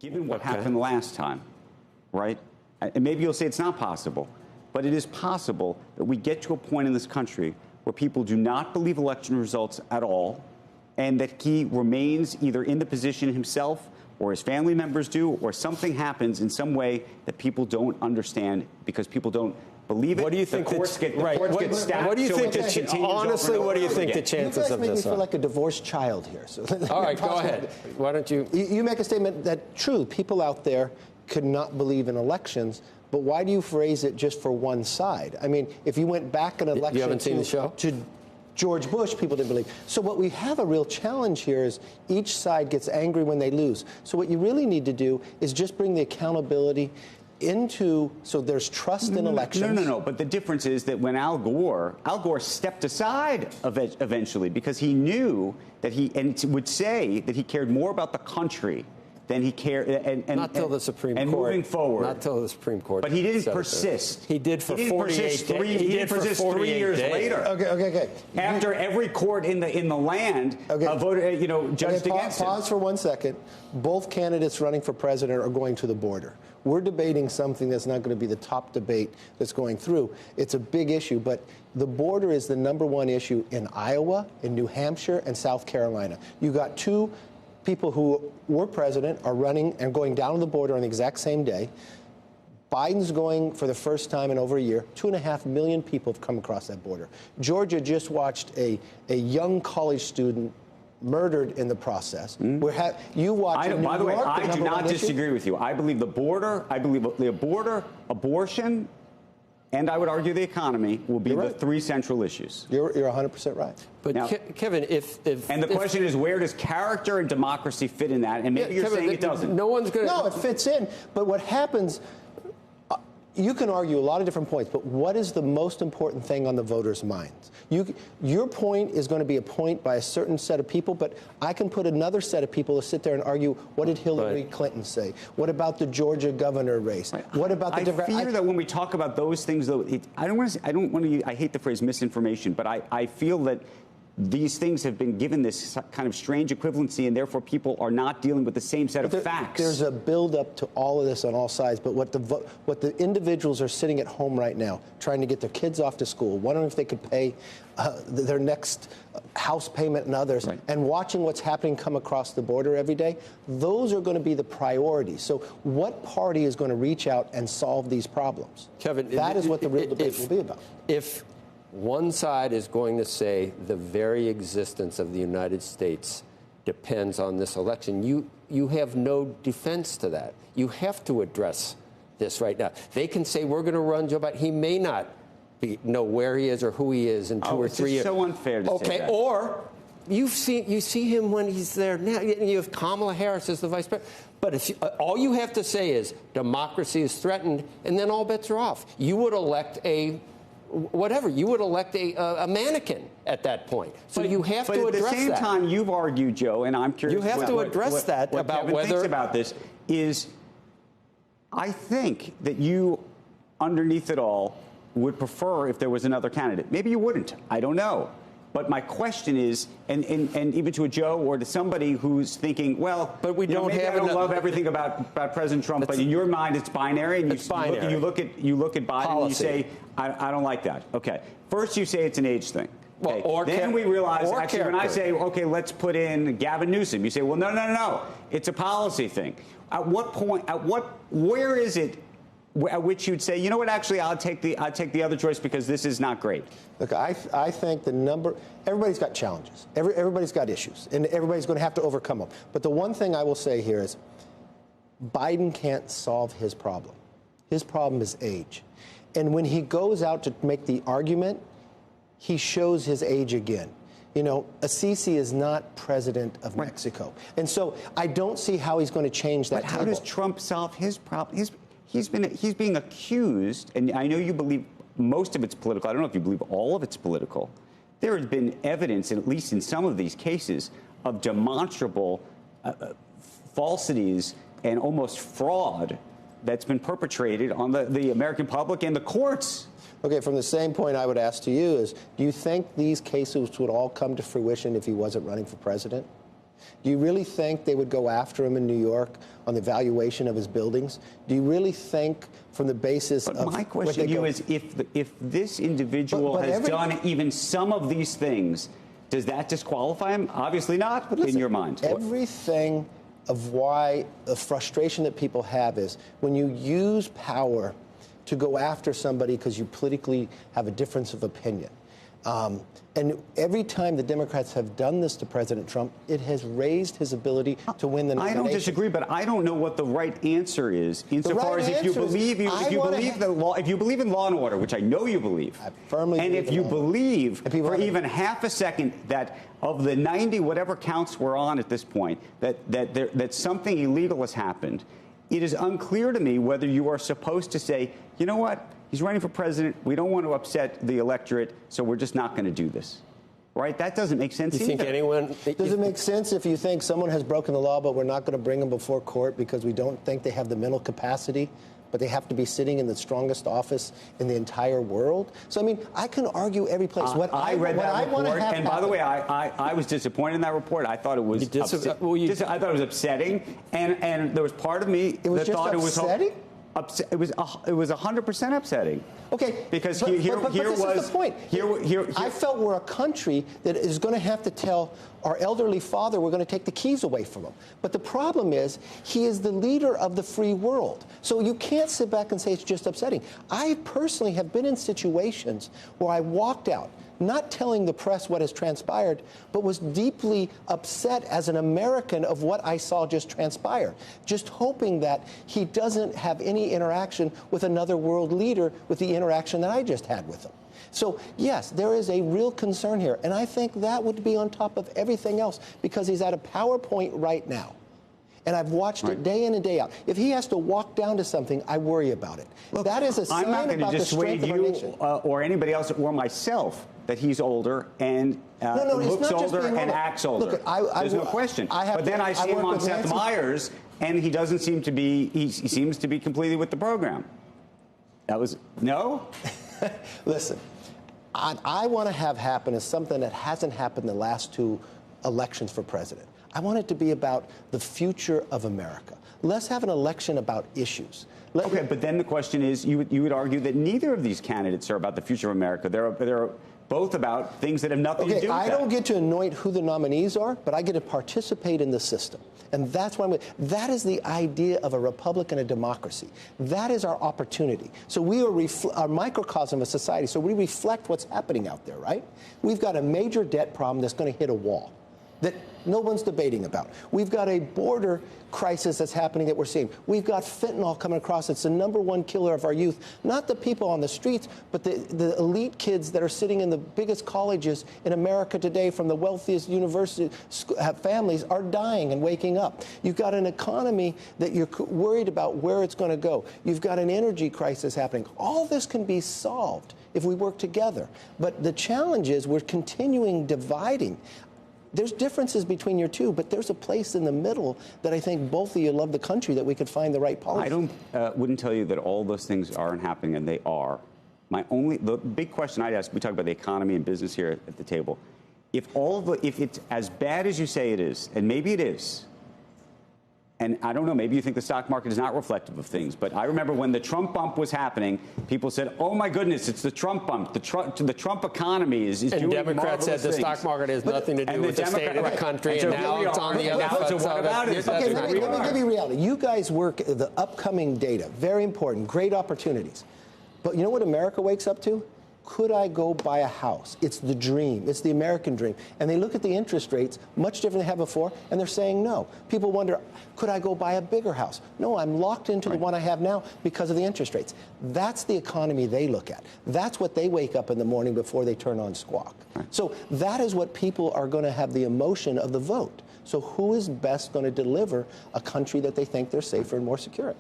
given what happened last time, right? And maybe you'll say it's not possible, but it is possible that we get to a point in this country where people do not believe election results at all, and that he remains either in the position himself or his family members do, or something happens in some way that people don't understand because people don't believe it. What do you think? What do you think? Honestly, what do you think the chances of this are? You guys make me feel like a divorced child here. So all right, go ahead. Why don't you? You make a statement that, true, people out there could not believe in elections, but why do you phrase it just for one side? I mean, if you went back an election you haven't seen the show? To George Bush, people didn't believe. So what we have a real challenge here is each side gets angry when they lose. So what you really need to do is just bring the accountability into, so there's trust in elections. No. But the difference is that when Al Gore stepped aside eventually because he knew that and would say that he cared more about the country than he cared, not till the Supreme Court, moving forward. Not till the Supreme Court. But he didn't persist. He did for 48 days. He did persist 3 years later. Okay. After every court in the land voted, judged against him. Pause for 1 second. Both candidates running for president are going to the border. We're debating something that's not going to be the top debate that's going through. It's a big issue, but the border is the #1 issue in Iowa, in New Hampshire, and South Carolina. You got two people who were president are running and going down to the border on the exact same day. Biden's going for the first time in over a year. 2.5 million people have come across that border. Georgia just watched a young college student murdered in the process. You watch. By the way, I do not disagree with you. I believe the border. I believe the border, abortion, and I would argue the economy will be the three central issues. You're 100% right. But now, Kevin, if the question is, where does character and democracy fit in that? And maybe you're Kevin, saying it doesn't. No one's going to. No, it fits in. But what happens? You can argue a lot of different points, but what is the most important thing on the voters' minds? Your point is going to be a point by a certain set of people, but I can put another set of people to sit there and argue, what did Hillary Clinton say? What about the Georgia governor race? What about the I fear that when we talk about those things, though, I hate the phrase misinformation, but I feel that these things have been given this kind of strange equivalency, and therefore people are not dealing with the same set of facts. There's a build-up to all of this on all sides, but what the individuals are sitting at home right now, trying to get their kids off to school, wondering if they could pay their next house payment and others, and watching what's happening come across the border every day, those are going to be the priorities. So what party is going to reach out and solve these problems? Kevin, that is what the real debate will be about. If one side is going to say the very existence of the United States depends on this election, you have no defense to that. You have to address this right now. They can say we're going to run Joe Biden. He may not know where he is or who he is in 2 or 3 years. It's so unfair to say that. Or you see him when he's there now. You have Kamala Harris as the vice president. But if all you have to say is democracy is threatened, and then all bets are off. You would elect a mannequin at that point. So you have to address that. But at the same time, you've argued, Joe, and I'm curious. You have to address that about Kevin thinks about this is, I think that you, underneath it all, would prefer if there was another candidate. Maybe you wouldn't. I don't know. But my question is, and even to a Joe or to somebody who's thinking, well, but we don't I don't love everything about President Trump, but in your mind it's binary, and you look at Biden policy. And you say, I don't like that. Okay, first you say it's an age thing. Okay. Well, then we realize, actually, when I say, okay, let's put in Gavin Newsom, you say, well, no, it's a policy thing. At what point? Where is it? At which you'd say, you know what, actually, I'll take the other choice because this is not great. Look, I think everybody's got challenges. Everybody's got issues, and everybody's going to have to overcome them. But the one thing I will say here is Biden can't solve his problem. His problem is age. And when he goes out to make the argument, he shows his age again. You know, Assisi is not president of Mexico. And so I don't see how he's going to change that. But how does Trump solve his problem? He's being accused, and I know you believe most of it's political. I don't know if you believe all of it's political. There has been evidence, at least in some of these cases, of demonstrable falsities and almost fraud that's been perpetrated on the American public and the courts. Okay, from the same point I would ask to you is, do you think these cases would all come to fruition if he wasn't running for president? Do you really think they would go after him in New York on the valuation of his buildings? Do you really think from the basis but of... my question to you is, if this individual has done even some of these things, does that disqualify him? Obviously not, but listen, in your mind. Everything of why the frustration that people have is when you use power to go after somebody because you politically have a difference of opinion. And every time the Democrats have done this to President Trump, it has raised his ability to win the nomination. I don't disagree, but I don't know what the right answer is insofar as if you believe in law and order, which I know you believe. I firmly believe. And if you believe for even half a second that of the 90 whatever counts we're on at this point, that something illegal has happened, it is unclear to me whether you are supposed to say, you know what? He's running for president. We don't want to upset the electorate, so we're just not going to do this. Right? That doesn't make sense either. Think anyone... Does it make sense if you think someone has broken the law, but we're not going to bring them before court because we don't think they have the mental capacity, but they have to be sitting in the strongest office in the entire world? So, I mean, I can argue every place. I read that report, and by the way, I was disappointed in that report. I thought it was I thought it was upsetting, and there was part of me that thought it was upsetting? It was 100% upsetting. Okay, because but here this was is the point. Here, I felt we're a country that is going to have to tell our elderly father we're going to take the keys away from him. But the problem is he is the leader of the free world. So you can't sit back and say it's just upsetting. I personally have been in situations where I walked out, not telling the press what has transpired, but was deeply upset as an American of what I saw just transpire, just hoping that he doesn't have any interaction with another world leader with the interaction that I just had with him. So, yes, there is a real concern here, and I think that would be on top of everything else, because he's at a PowerPoint right now. And I've watched it day in and day out. If he has to walk down to something, I worry about it. Look, that is a sign I'm not going to dissuade you or anybody else or myself that he's older and looks older and acts older. Look, There's no question. But then I see him on Seth Meyers, and he doesn't seem to be. He seems to be completely with the program. That was no. Listen, I want to have happen is something that hasn't happened in the last two elections for president. I want it to be about the future of America. Let's have an election about issues. Okay, but then the question is, you would argue that neither of these candidates are about the future of America. They're both about things that have nothing to do with that. I don't get to anoint who the nominees are, but I get to participate in the system. And that's why that is the idea of a republic and a democracy. That is our opportunity. So we are a microcosm of society. So we reflect what's happening out there, right? We've got a major debt problem that's going to hit a wall that no one's debating about. We've got a border crisis that's happening that we're seeing. We've got fentanyl coming across. It's the #1 killer of our youth. Not the people on the streets, but the elite kids that are sitting in the biggest colleges in America today from the wealthiest university families are dying and waking up. You've got an economy that you're worried about where it's going to go. You've got an energy crisis happening. All this can be solved if we work together. But the challenge is we're continuing dividing. There's differences between your two, but there's a place in the middle that I think both of you love the country that we could find the right policy. I wouldn't tell you that all those things aren't happening, and they are. The big question I'd ask, we talk about the economy and business here at the table. If it's as bad as you say it is, and maybe it is, and I don't know, maybe you think the stock market is not reflective of things, but I remember when the Trump bump was happening, people said, oh my goodness, it's the Trump bump. The Trump economy is doing marvelous things. And Democrats said the stock market has nothing to do with the state of the country, and now it's on the other side. So what about it? Okay, let me give you reality. You guys work the upcoming data. Very important. Great opportunities. But you know what America wakes up to? Could I go buy a house? It's the dream. It's the American dream. And they look at the interest rates, much different than they have before, and they're saying no. People wonder, could I go buy a bigger house? No, I'm locked into the one I have now because of the interest rates. That's the economy they look at. That's what they wake up in the morning before they turn on Squawk. So that is what people are going to have the emotion of the vote. So who is best going to deliver a country that they think they're safer and more secure in?